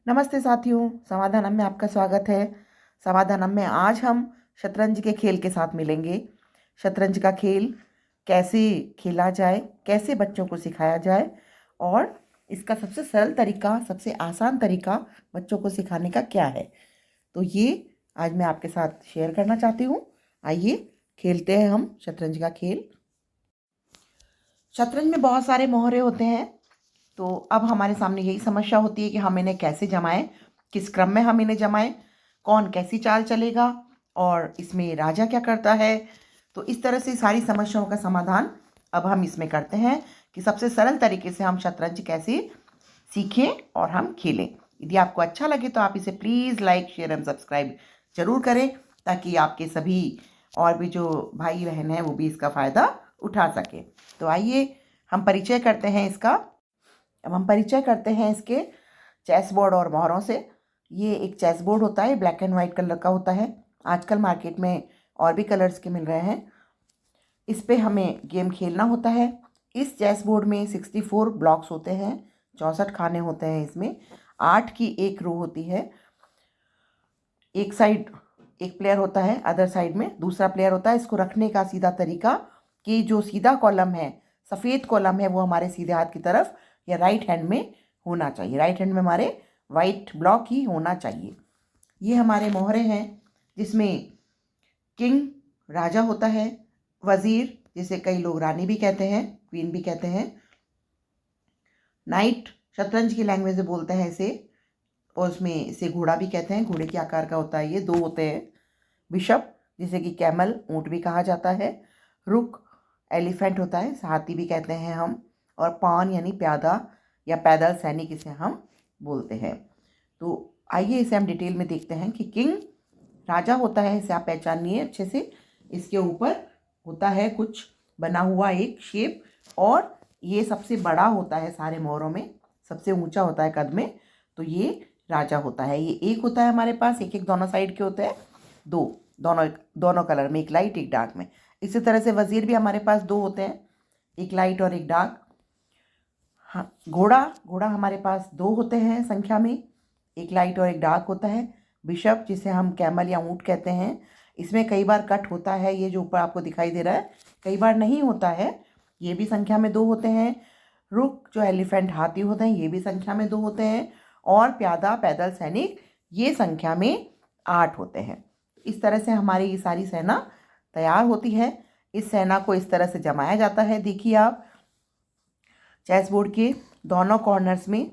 नमस्ते साथियों, समाधानम में आपका स्वागत है। समाधानम में आज हम शतरंज के खेल के साथ मिलेंगे। शतरंज का खेल कैसे खेला जाए, कैसे बच्चों को सिखाया जाए और इसका सबसे सरल तरीका, सबसे आसान तरीका बच्चों को सिखाने का क्या है, तो ये आज मैं आपके साथ शेयर करना चाहती हूँ। आइए खेलते हैं हम शतरंज का खेल। शतरंज में बहुत सारे मोहरे होते हैं, तो अब हमारे सामने यही समस्या होती है कि हम इन्हें कैसे जमाएं, किस क्रम में हम इन्हें जमाएं, कौन कैसी चाल चलेगा और इसमें राजा क्या करता है। तो इस तरह से सारी समस्याओं का समाधान अब हम इसमें करते हैं कि सबसे सरल तरीके से हम शतरंज कैसे सीखें और हम खेलें। यदि आपको अच्छा लगे तो आप इसे please like, share and subscribe जरूर करें, ताकि आपके सभी और भी जो भाई बहन हैं वो भी इसका फ़ायदा उठा सकें। तो आइए हम परिचय करते हैं इसका। अब हम परिचय करते हैं इसके चेस बोर्ड और मोहरों से। ये एक चेस बोर्ड होता है, ब्लैक एंड वाइट कलर का होता है। आजकल मार्केट में और भी कलर्स के मिल रहे हैं। इस पे हमें गेम खेलना होता है। इस चेस बोर्ड में 64 ब्लॉक्स होते हैं, 64 खाने होते हैं। इसमें 8 की एक रो होती है। एक साइड एक प्लेयर होता है, अदर साइड में दूसरा प्लेयर होता है। इसको रखने का सीधा तरीका कि जो सीधा कॉलम है, सफ़ेद कॉलम है, वो हमारे सीधे हाथ की तरफ या राइट हैंड में होना चाहिए। राइट हैंड में हमारे वाइट ब्लॉक ही होना चाहिए। ये हमारे मोहरे हैं, जिसमें किंग राजा होता है, वज़ीर जिसे कई लोग रानी भी कहते हैं, क्वीन भी कहते हैं, नाइट शतरंज की लैंग्वेज में बोलते हैं इसे, और उसमें इसे घोड़ा भी कहते हैं, घोड़े के आकार का होता है, ये 2 होते हैं। बिशप जिसे कि कैमल ऊँट भी कहा जाता है, रुक एलिफेंट होता है, हाथी भी कहते हैं हम, और पान यानी प्यादा या पैदल सैनिक इसे हम बोलते हैं। तो आइए इसे हम डिटेल में देखते हैं कि किंग राजा होता है, इसे आप पहचानिए अच्छे से। इसके ऊपर होता है कुछ बना हुआ एक शेप, और ये सबसे बड़ा होता है सारे मोहरों में, सबसे ऊंचा होता है कद में। तो ये राजा होता है। ये एक होता है हमारे पास, एक एक दोनों साइड के होते हैं, दोनों दोनों कलर में, एक लाइट एक डार्क में। इसी तरह से वजीर भी हमारे पास 2 होते हैं, एक लाइट और एक डार्क। हाँ, घोड़ा हमारे पास 2 होते हैं संख्या में, एक लाइट और एक डार्क होता है। बिशप जिसे हम कैमल या ऊँट कहते हैं, इसमें कई बार कट होता है, ये जो ऊपर आपको दिखाई दे रहा है, कई बार नहीं होता है, ये भी संख्या में 2 होते हैं। रुक जो एलिफेंट हाथी होते हैं, ये भी संख्या में 2 होते हैं, और प्यादा पैदल सैनिक ये संख्या में 8 होते हैं। इस तरह से हमारी ये सारी सेना तैयार होती है। इस सेना को इस तरह से जमाया जाता है। देखिए आप, चेस बोर्ड के दोनों कॉर्नर्स में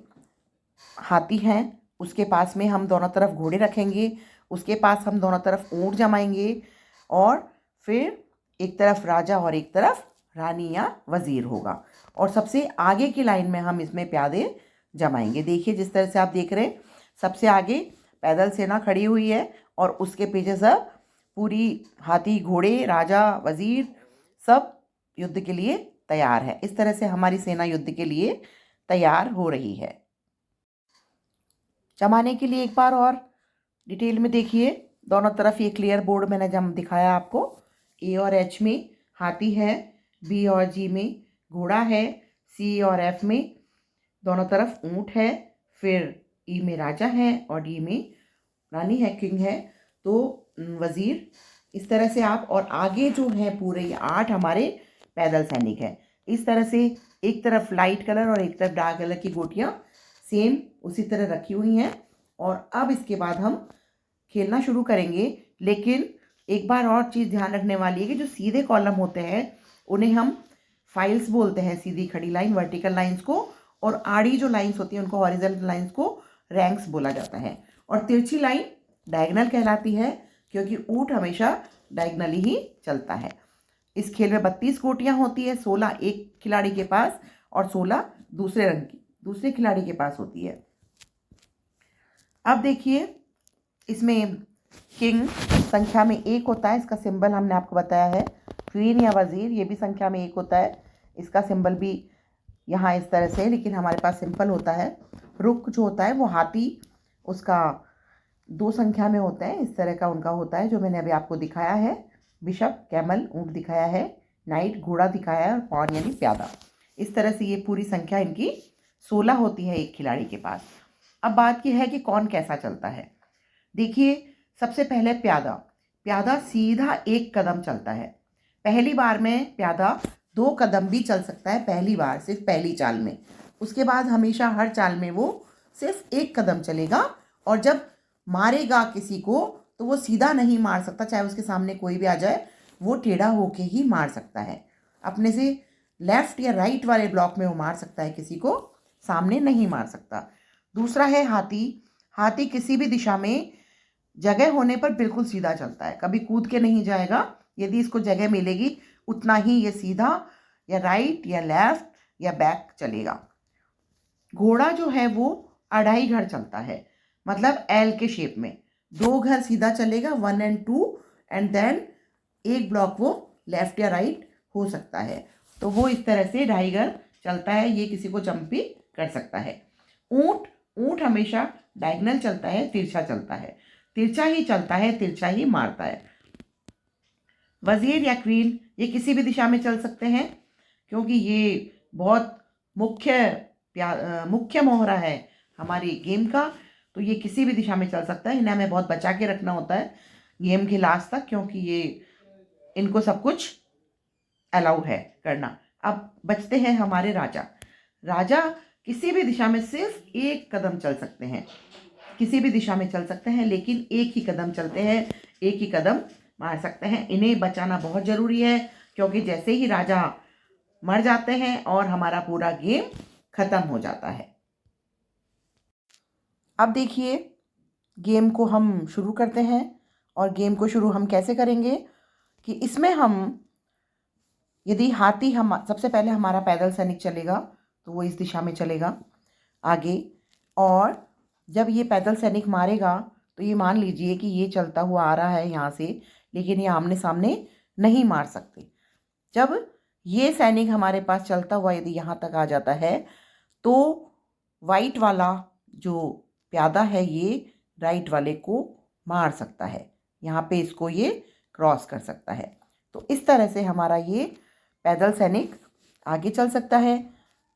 हाथी हैं, उसके पास में हम दोनों तरफ घोड़े रखेंगे, उसके पास हम दोनों तरफ ऊँट जमाएंगे, और फिर एक तरफ राजा और एक तरफ रानी या वज़ीर होगा, और सबसे आगे की लाइन में हम इसमें प्यादे जमाएंगे। देखिए जिस तरह से आप देख रहे हैं, सबसे आगे पैदल सेना खड़ी हुई है, और उसके पीछे सब पूरी हाथी घोड़े राजा वज़ीर सब युद्ध के लिए तैयार है। इस तरह से हमारी सेना युद्ध के लिए तैयार हो रही है। जमाने के लिए एक बार और डिटेल में देखिए, दोनों तरफ ये क्लियर बोर्ड मैंने जब दिखाया आपको। ए और एच में हाथी है, बी और जी में घोड़ा है, सी और एफ में दोनों तरफ ऊँट है, फिर ई में राजा है और डी में रानी है, किंग है, तो वज़ीर। इस तरह से आप, और आगे जो है पूरे ये 8 हमारे पैदल सैनिक हैं। इस तरह से एक तरफ लाइट कलर और एक तरफ डार्क कलर की गोटियाँ सेम उसी तरह रखी हुई हैं। और अब इसके बाद हम खेलना शुरू करेंगे। लेकिन एक बार और चीज़ ध्यान रखने वाली है कि जो सीधे कॉलम होते हैं उन्हें हम फाइल्स बोलते हैं, सीधी खड़ी लाइन वर्टिकल लाइंस को, और आड़ी जो लाइंस होती हैं उनको हॉरिजॉन्टल लाइंस को रैंक्स बोला जाता है, और तिरछी लाइन डायगोनल कहलाती है, क्योंकि ऊँट हमेशा डायगोनली ही चलता है। इस खेल में 32 गोटियाँ होती है, 16 एक खिलाड़ी के पास और 16 दूसरे रंग की दूसरे खिलाड़ी के पास होती है। अब देखिए, इसमें किंग संख्या में 1 होता है, इसका सिंबल हमने आपको बताया है। क्वीन या वज़ीर ये भी संख्या में 1 होता है, इसका सिंबल भी यहाँ इस तरह से, लेकिन हमारे पास सिंपल होता है। रुक जो होता है वो हाथी, उसका 2 संख्या में होता है, इस तरह का उनका होता है जो मैंने अभी आपको दिखाया है। बिशप कैमल ऊँट दिखाया है, नाइट घोड़ा दिखाया है, और पॉन यानी प्यादा। इस तरह से ये पूरी संख्या इनकी 16 होती है एक खिलाड़ी के पास। अब बात की है कि कौन कैसा चलता है। देखिए, सबसे पहले प्यादा। प्यादा सीधा एक कदम चलता है। पहली बार में प्यादा 2 कदम भी चल सकता है, पहली बार सिर्फ पहली चाल में। उसके बाद हमेशा हर चाल में वो सिर्फ 1 कदम चलेगा, और जब मारेगा किसी को तो वो सीधा नहीं मार सकता, चाहे उसके सामने कोई भी आ जाए, वो टेढ़ा होके ही मार सकता है। अपने से लेफ्ट या राइट वाले ब्लॉक में वो मार सकता है, किसी को सामने नहीं मार सकता। दूसरा है हाथी। हाथी किसी भी दिशा में जगह होने पर बिल्कुल सीधा चलता है, कभी कूद के नहीं जाएगा। यदि इसको जगह मिलेगी उतना ही ये सीधा या राइट या लेफ्ट या बैक चलेगा। घोड़ा जो है वो 2.5 घर चलता है, मतलब एल के शेप में। 2 घर सीधा चलेगा, 1 और 2, एंड देन एक ब्लॉक वो लेफ्ट या राइट हो सकता है। तो वो इस तरह से 2.5 घर चलता है, ये किसी को जंप भी कर सकता है। ऊंट ऊंट हमेशा डायगोनल चलता है, तिरछा चलता है, तिरछा ही चलता है, तिरछा ही मारता है। वजीर या क्वीन ये किसी भी दिशा में चल सकते हैं, क्योंकि ये बहुत मुख्य मोहरा है हमारी गेम का। तो ये किसी भी दिशा में चल सकता है, इन्हें हमें बहुत बचा के रखना होता है गेम के लास्ट तक, क्योंकि ये इनको सब कुछ अलाउ है करना। अब बचते हैं हमारे राजा। राजा किसी भी दिशा में सिर्फ 1 कदम चल सकते हैं, किसी भी दिशा में चल सकते हैं, लेकिन 1 ही कदम चलते हैं, 1 ही कदम मार सकते हैं। इन्हें बचाना बहुत ज़रूरी है, क्योंकि जैसे ही राजा मर जाते हैं और हमारा पूरा गेम ख़त्म हो जाता है। अब देखिए, गेम को हम शुरू करते हैं। और गेम को शुरू हम कैसे करेंगे कि इसमें हम, यदि हाथी, हम सबसे पहले हमारा पैदल सैनिक चलेगा तो वो इस दिशा में चलेगा आगे, और जब ये पैदल सैनिक मारेगा तो ये मान लीजिए कि ये चलता हुआ आ रहा है यहाँ से, लेकिन ये आमने सामने नहीं मार सकते। जब ये सैनिक हमारे पास चलता हुआ यदि यहाँ तक आ जाता है तो वाइट वाला जो प्यादा है ये राइट वाले को मार सकता है, यहाँ पे इसको ये क्रॉस कर सकता है। तो इस तरह से हमारा ये पैदल सैनिक आगे चल सकता है।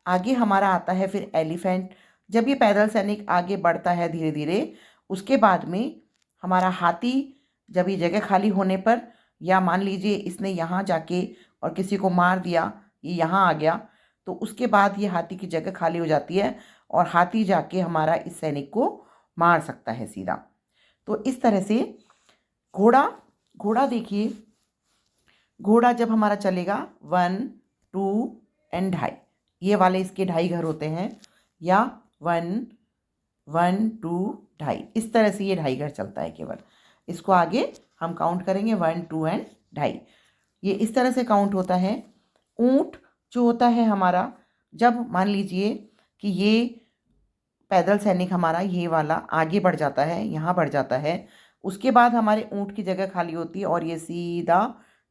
आगे हमारा आता है फिर एलिफेंट। जब ये पैदल सैनिक आगे बढ़ता है धीरे धीरे, उसके बाद में हमारा हाथी, जब ये जगह खाली होने पर, या मान लीजिए इसने यहाँ जाके और किसी को मार दिया, ये यहाँ आ गया, तो उसके बाद ये हाथी की जगह खाली हो जाती है और हाथी जाके हमारा इस सैनिक को मार सकता है सीधा। तो इस तरह से घोड़ा देखिए, घोड़ा जब हमारा चलेगा 1, 2 एंड 2.5, ये वाले इसके 2.5 घर होते हैं, या 1, 1, 2, 2.5, इस तरह से ये 2.5 घर चलता है केवल। इसको आगे हम काउंट करेंगे 1, 2 एंड 2.5, ये इस तरह से काउंट होता है। ऊंट जो होता है हमारा, जब मान लीजिए कि ये पैदल सैनिक हमारा ये वाला आगे बढ़ जाता है, यहाँ बढ़ जाता है, उसके बाद हमारे ऊंट की जगह खाली होती है और ये सीधा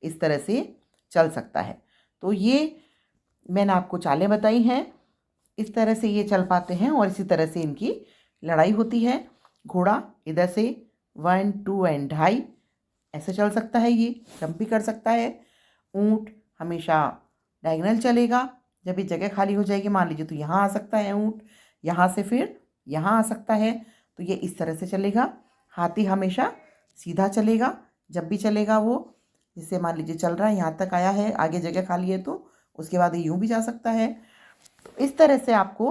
इस तरह से चल सकता है। तो ये मैंने आपको चालें बताई हैं, इस तरह से ये चल पाते हैं और इसी तरह से इनकी लड़ाई होती है। घोड़ा इधर से 1, 2 एंड 2.5 ऐसे चल सकता है, ये जंप भी कर सकता है। ऊंट हमेशा डायगोनल चलेगा, जब ये जगह खाली हो जाएगी, मान लीजिए तो यहाँ आ सकता है ऊंट, यहाँ से फिर यहाँ आ सकता है, तो ये इस तरह से चलेगा। हाथी हमेशा सीधा चलेगा, जब भी चलेगा वो, जिससे मान लीजिए चल रहा है यहाँ तक आया है, आगे जगह खाली है तो उसके बाद ये यूँ भी जा सकता है। तो इस तरह से आपको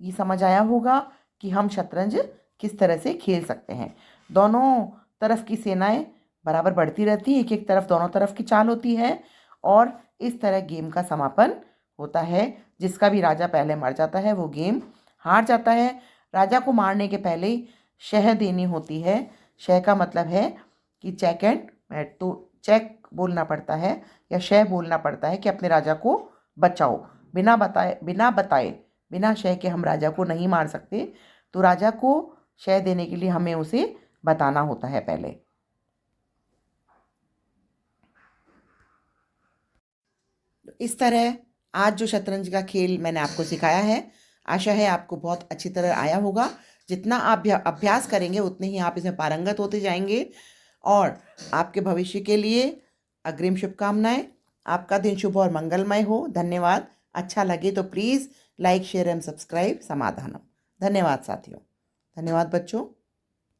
ये समझ आया होगा कि हम शतरंज किस तरह से खेल सकते हैं। दोनों तरफ की सेनाएं बराबर बढ़ती रहती है, एक एक तरफ दोनों तरफ की चाल होती है, और इस तरह गेम का समापन होता है। जिसका भी राजा पहले मर जाता है वो गेम हार जाता है। राजा को मारने के पहले शह देनी होती है। शह का मतलब है कि चेक एंड मैट, तो चेक बोलना पड़ता है या शह बोलना पड़ता है कि अपने राजा को बचाओ। बिना बताए बिना शह के हम राजा को नहीं मार सकते, तो राजा को शह देने के लिए हमें उसे बताना होता है पहले। इस तरह आज जो शतरंज का खेल मैंने आपको सिखाया है, आशा है आपको बहुत अच्छी तरह आया होगा। जितना आप अभ्यास करेंगे उतने ही आप इसमें पारंगत होते जाएंगे, और आपके भविष्य के लिए अग्रिम शुभकामनाएं। आपका दिन शुभ और मंगलमय हो। धन्यवाद। अच्छा लगे तो please like, share and subscribe Samadhanam. धन्यवाद साथियों। धन्यवाद बच्चों।